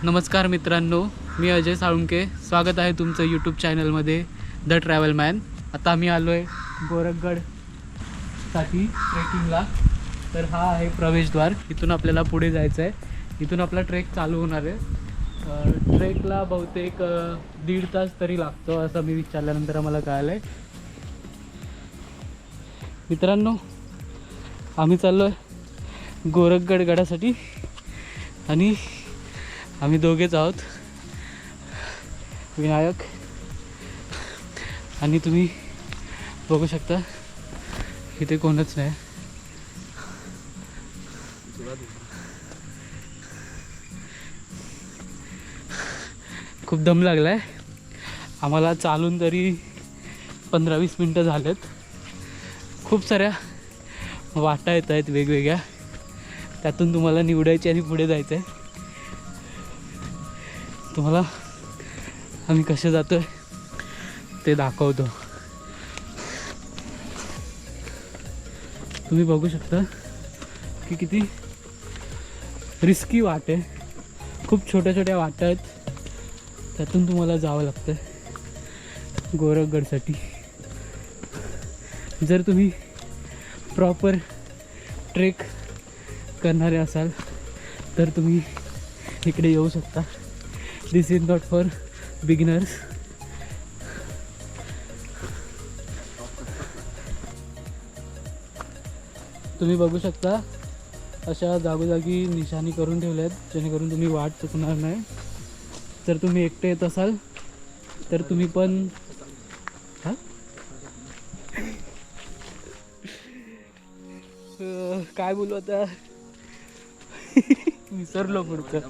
नमस्कार मित्रांनो, मी अजय साळुंके. स्वागत आहे तुमचं यूट्यूब चॅनलमध्ये द ट्रॅव्हल मॅन. आता आम्ही आलो आहे गोरखगडसाठी ट्रेकिंगला. तर हा आहे प्रवेशद्वार. इथून आपल्याला पुढे जायचं आहे. इथून आपला ट्रेक चालू होणार आहे. ट्रेकला बहुतेक 1.5 तास तरी लागतो असं मी विचारल्यानंतर आम्हाला कळलं आहे. मित्रांनो, आम्ही चाललो आहे गोरखगड गडासाठी आणि आम्ही दोघेच आहोत, विनायक. आणि तुम्ही बघू शकता इथे कोणच नाही. खूप दम लागला आहे आम्हाला. चालून तरी 15-20 मिनटं झालेत. खूप साऱ्या वाटा येत आहेत वेगवेगळ्या, त्यातून तुम्हाला निवडायची आणि पुढे जायचं आहे. तुम्हाला आम्ही कसे जातो आहे ते दाखवतो. तुम्ही बघू शकता की किती रिस्की वाट आहे. खूप छोट्या छोट्या वाटा आहेत, त्यातून तुम्हाला जावं लागतं गोरखगडसाठी. जर तुम्ही प्रॉपर ट्रेक करणारे असाल तर तुम्ही इकडे येऊ शकता. दिस इज नॉट फॉर बिगिनर्स. तुम्ही बघू शकता अशा जागोजागी निशाणी करून ठेवल्या आहेत, जेणेकरून तुम्ही वाट चुकणार नाही. जर तुम्ही एकटे येत असाल तर तुम्ही पण काय बोलू आता विसरलो पुढचं.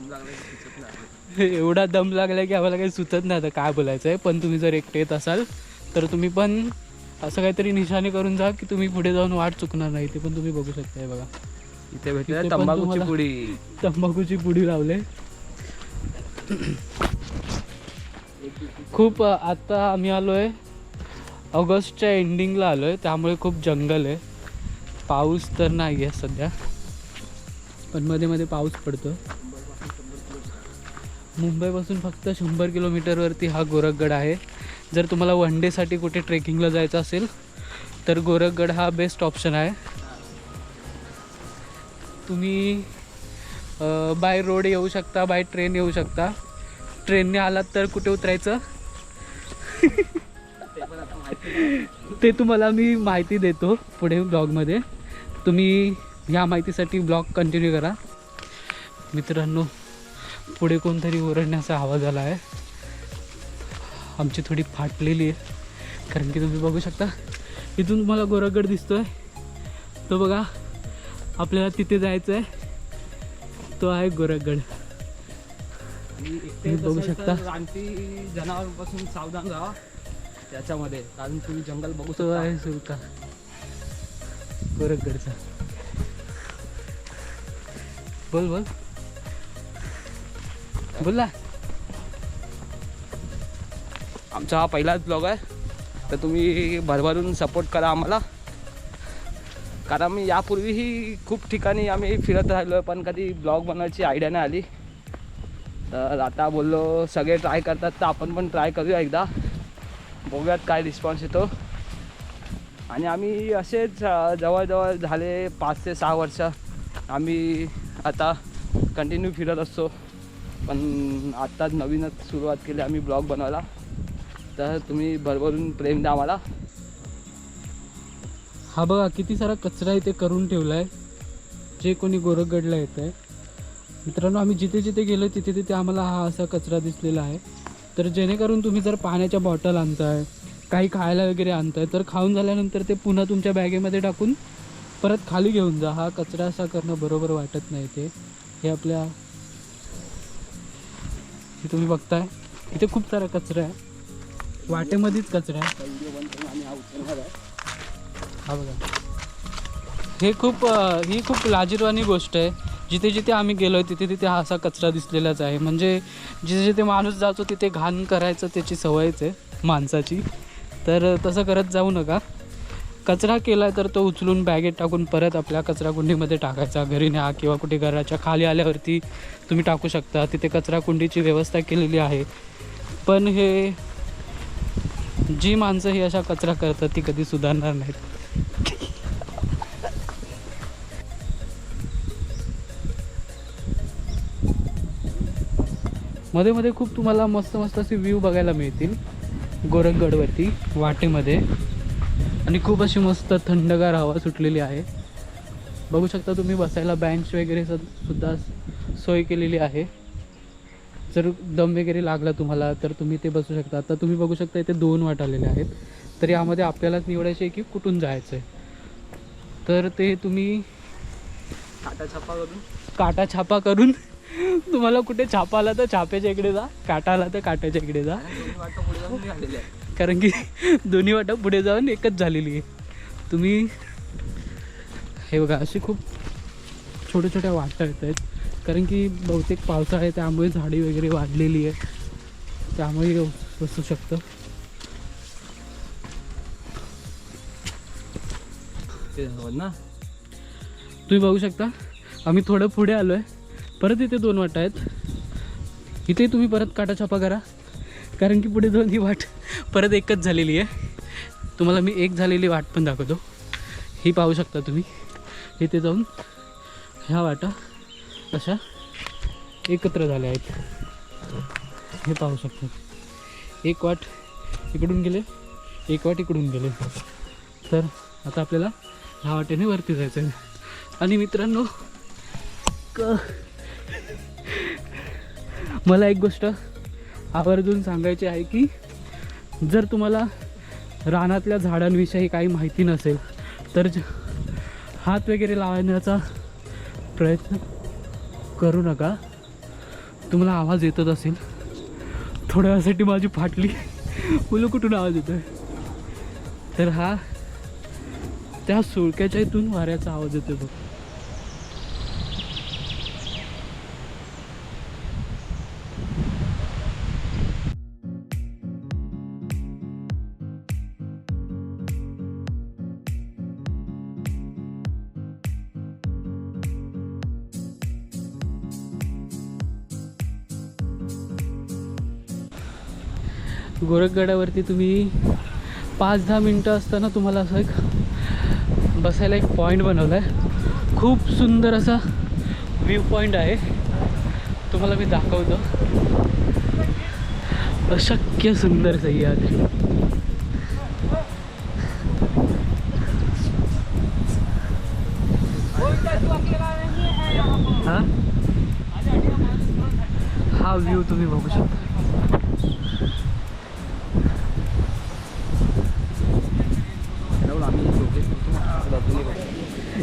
एवढा दम लागला की आम्हाला काही सुचत नाही आता काय बोलायचं आहे. पण तुम्ही जर एकटे येत असाल तर तुम्ही पण असं काहीतरी निशाणी करून जा की तुम्ही पुढे जाऊन वाट चुकणार नाही. ते पण तुम्ही बघू शकताय. बघा इथे भेटते तंबाखूची पुडी. तंबाखूची पुडी लावले. खूप आता आम्ही आलो आहे ऑगस्टच्या एंडिंगला आलो आहे, त्यामुळे खूप जंगल आहे. पाऊस तर नाही आहे सध्या, पण मध्ये मध्ये पाऊस पडतो. मुंबईपासून फक्त 100 किलोमीटरवरती हा गोरखगड आहे. जर तुम्हाला वन डेसाठी कुठे ट्रेकिंगला जायचं असेल तर गोरखगड हा बेस्ट ऑप्शन आहे. तुम्ही बाय रोड येऊ शकता, बाय ट्रेन येऊ शकता. ट्रेनने आलात तर कुठे उतरायचं ते तुम्हाला मी माहिती देतो पुढे ब्लॉगमध्ये. तुम्ही ह्या माहितीसाठी ब्लॉग कंटिन्यू करा. मित्रांनो, पुढे कोणतरी ओरडण्याचा आवाज आला आहे. आमची थोडी फाटलेली आहे, कारण की तुम्ही बघू शकता इथून तुम्हाला गोरखगड दिसतोय. तो बघा, आपल्याला तिथे जायचं आहे. तो आहे गोरखगड. तुम्ही बघू शकता. रानटी जनावरांपासून सावधान राहा त्याच्यामध्ये, कारण तुम्ही जंगल बघू तो आहे सुरता गोरखगडचा. बोल बोल बोला. आमचा हा पहिलाच ब्लॉग आहे, तर तुम्ही भरभरून सपोर्ट करा आम्हाला. कारण मी यापूर्वीही खूप ठिकाणी आम्ही फिरत राहिलो आहे, पण कधी ब्लॉग बनवायची आयडिया नाही आली. तर आता बोललो सगळे ट्राय करतात तर आपण पण ट्राय करूया एकदा, बघूयात काय रिस्पॉन्स येतो. आणि आम्ही असेच जवळजवळ झाले 5 ते 6 वर्ष आम्ही आता कंटिन्यू फिरत असतो. पण आत्ताच नवीनच सुरुवात केली आम्ही ब्लॉग बनवायला. तर तुम्ही भरभरून प्रेम द्या आम्हाला. हा बघा किती सारा कचरा इथे करून ठेवला आहे जे कोणी गोरखगडला येतं आहे. मित्रांनो, आम्ही जिथे जिथे गेलो तिथे तिथे आम्हाला हा असा कचरा दिसलेला आहे. तर जेणेकरून तुम्ही जर पाण्याच्या बॉटल आणताय, काही खायला वगैरे आणताय, तर खाऊन झाल्यानंतर ते पुन्हा तुमच्या बॅगेमध्ये टाकून परत खाली घेऊन जा. हा कचरा असा करणं बरोबर वाटत नाही. ते हे आपल्या हे तुम्ही बघताय इथे खूप सारा कचरा आहे, वाटेमध्येच कचरा आहे. हा बघा, ही खूप लाजिरवाणी गोष्ट आहे. जिथे जिथे आम्ही गेलो आहे तिथे तिथे हा असा कचरा दिसलेलाच आहे. म्हणजे जिथे जिथे माणूस जातो तिथे घाण करायचं त्याची सवयच आहे माणसाची. तर तसं करत जाऊ नका. कचरा केला तर तो उचलून बॅगेत टाकून परत आपल्या कचरा कुंडीमध्ये टाकायचा. घरी न्या किंवा कुठे घराच्या खाली आल्यावरती तुम्ही टाकू शकता. तिथे कचरा कुंडीची व्यवस्था केलेली आहे. पण हे जी माणसं ही अशा कचरा करतात ती कधी सुधारणार नाहीत. मध्ये मध्ये खूप तुम्हाला मस्त मस्त असे व्ह्यू बघायला मिळतील गोरखगडवरती वाटेमध्ये. आणि खूप अशी मस्त थंडगार हवा सुटलेली आहे. बघू शकता तुम्ही बसायला बेंच वगैरे सुद्धा सोय केलेली आहे. जर दम वगैरे लागला तुम्हाला तर तुम्ही ते बसू शकता. आता तुम्ही बघू शकता इथे 2 वाट आलेले आहेत. तर यामध्ये आपल्यालाच निवडायचे आहे की कुठून जायचं आहे. तर ते तुम्ही काटा छापा करून तुम्हाला कुठे छापा आला तर छाप्याच्या इकडे जा, काटा आला तर काट्याच्या इकडे जा. कारण की दोन्ही वाटा पुढे जाऊन एकच झालेली आहे. तुम्ही हे बघा अशी खूप छोट्या छोट्या वाटा येत आहेत. कारण की बहुतेक पावसाळा आहे त्यामुळे झाडी वगैरे वाढलेली आहे. त्यामुळे बसू शकतं. ना तुम्ही बघू शकता आम्ही थोडं पुढे आलो आहे. परत इथे 2 वाटा आहेत. इथे तुम्ही परत काटा छापा करा. कारण की पुढे जाऊन ही वाट परत एकच झालेली आहे. तुम्हाला मी एक झालेली वाट पण दाखवतो. ही पाहू शकता तुम्ही. इथे जाऊन ह्या वाटा अशा एकत्र झाल्या आहेत. हे पाहू शकता. एक वाट इकडून गेले, एक वाट इकडून गेले. तर आता आपल्याला ह्या वाटेने वरती जायचं आहे. आणि मित्रांनो मला एक गोष्ट आवर्जून सांगायची आहे की जर तुम्हाला रानातल्या झाडांविषयी काही माहिती नसेल तर हात वगैरे लावण्याचा प्रयत्न करू नका. तुम्हाला आवाज येतच असेल. थोड्या वेळासाठी माझी फाटली मुलं कुठून आवाज येतो आहे. तर हा त्या सुळक्याच्या इथून वाऱ्याचा आवाज येतो बघ. गोरखगडावरती तुम्ही 5-10 मिनटं असताना तुम्हाला असं एक बसायला एक पॉईंट बनवला आहे. खूप सुंदर असा व्ह्यू पॉईंट आहे. तुम्हाला मी दाखवतो. अशक्य सुंदर सह्याद्री. हा व्ह्यू तुम्ही बघू शकता.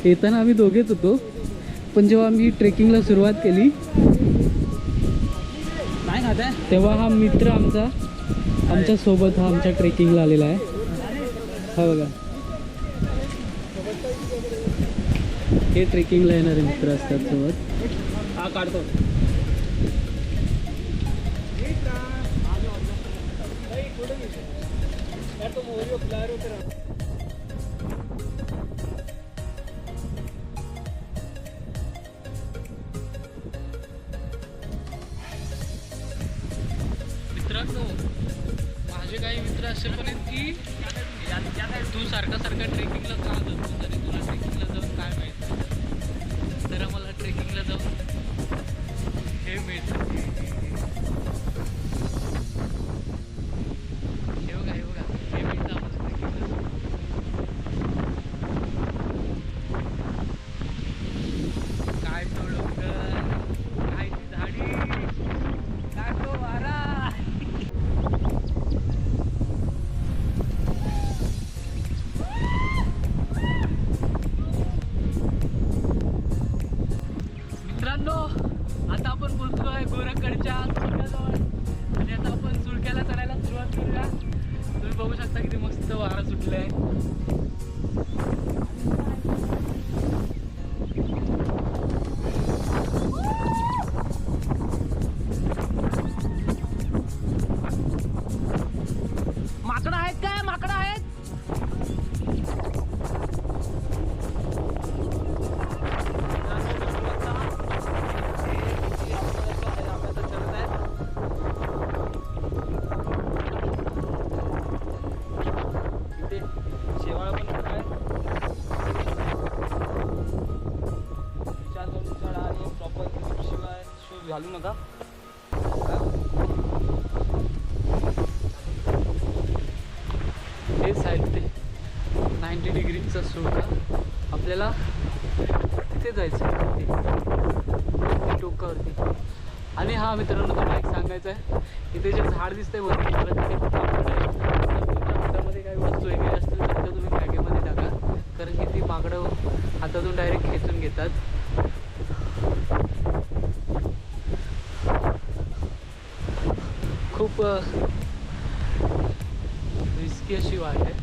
येताना आम्ही दोघेच होतो. पण जेव्हा आम्ही ट्रेकिंगला सुरुवात केली तेव्हा हा मित्र आमच्या सोबत हा आमच्या ट्रेकिंगला आलेला आहे. हा बघा हे ट्रेकिंगला येणारे मित्र असतात सोबत. हा काढतो. मित्रांनो माझे काही मित्र असे पण आहेत की तू सारखा ट्रेकिंगला का जातो तरी तुला ट्रेकिंगला जाऊन काय माहिती. तर आम्हाला ट्रेकिंगला जाऊन हे मिळतं. हे बघा हे मिळतं आम्हाला ट्रेकिंगला. काय तो डोंगर, काय ती झाडी, काय तो वारा. मित्रांनो आता आपण पोहोचलोय गोरखगडच्या सुळक्याजवळ. आणि आता आपण सुळक्याला चढायला सुरुवात करूया. तुम्ही बघू शकता किती मस्त वारा सुटलाय. माकडं आहेत काय? माकडं आहेत. घालू नका. हेच आहेत ते 90 डिग्रीचा सोडा. आपल्याला तिथे जायचं आहे टोकावरती. आणि हा मित्रांनो तुम्हाला एक सांगायचं आहे, इथे जे झाड दिसतंय वरती तिथे खूप माकड आहे. तर तुमच्या हातामध्ये काही वस्तू वगैरे असतील तर त्या तुम्ही बॅगेमध्ये टाका, कारण की ती माकडं हातातून डायरेक्ट खेचून घेतात. खूप रिस्की अशी वाट आहे.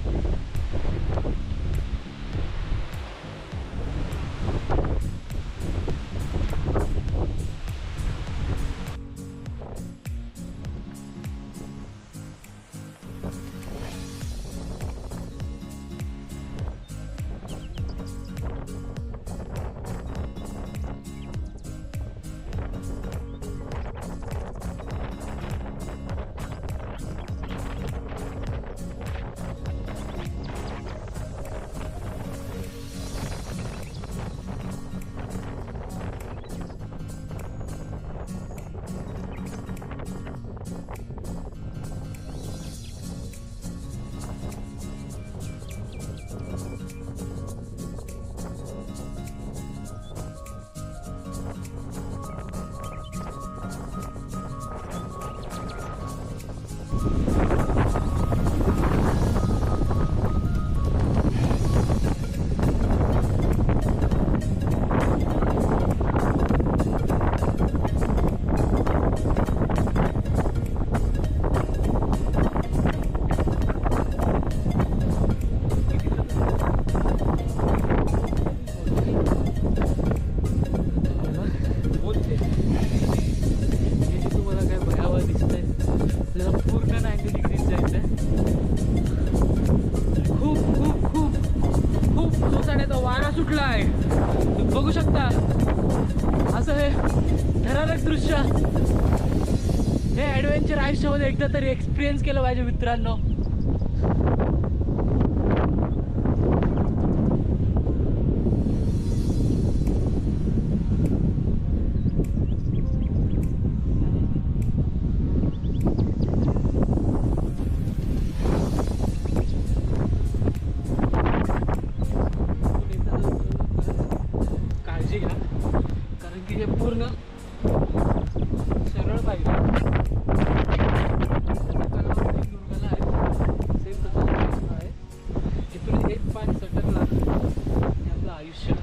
बघू शकता असं हे थरारक दृश्य. हे ॲडव्हेंचर आयुष्यामध्ये एकदा तरी एक्सपिरियन्स केलं पाहिजे मित्रांनो. काळजी घ्या, कारण की हे पूर्ण सरळ पाहिजे. सेम तसं आहे. इथून एक पाय सटकला हे आपलं आयुष्य.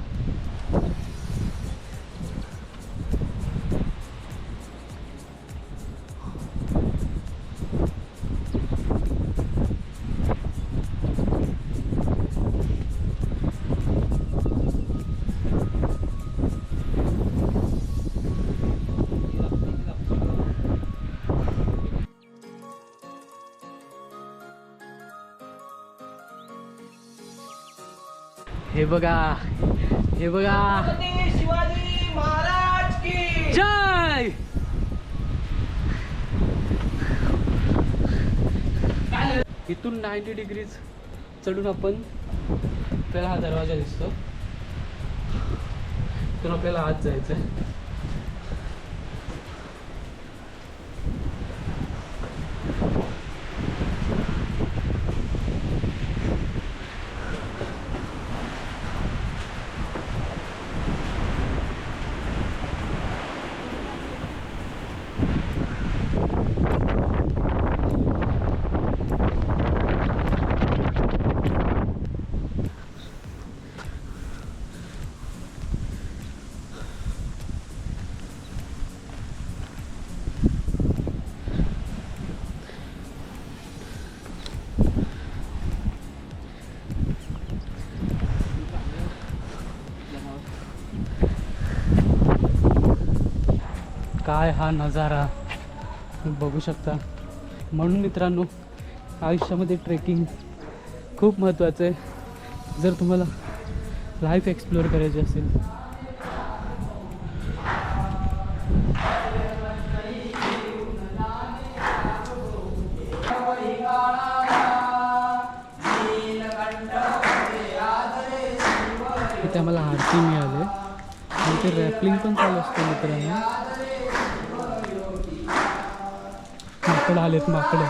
हे बघा, हे बघा, शिवाजी महाराज की जय. इथून 90 डिग्रीज चढून आपण आपल्याला हा दरवाजा दिसतो. तर आपल्याला आत जायचं आहे. काय हा नजारा बघू शकता. म्हणून मित्रांनो आयुष्यामध्ये ट्रेकिंग खूप महत्त्वाचं आहे. जर तुम्हाला लाईफ एक्सप्लोअर करायची असेल. इथे आम्हाला आरती मिळाली आणि ते रॅपलिंग पण चालू असतं मित्रांनो. माकडं आलेत माकडं.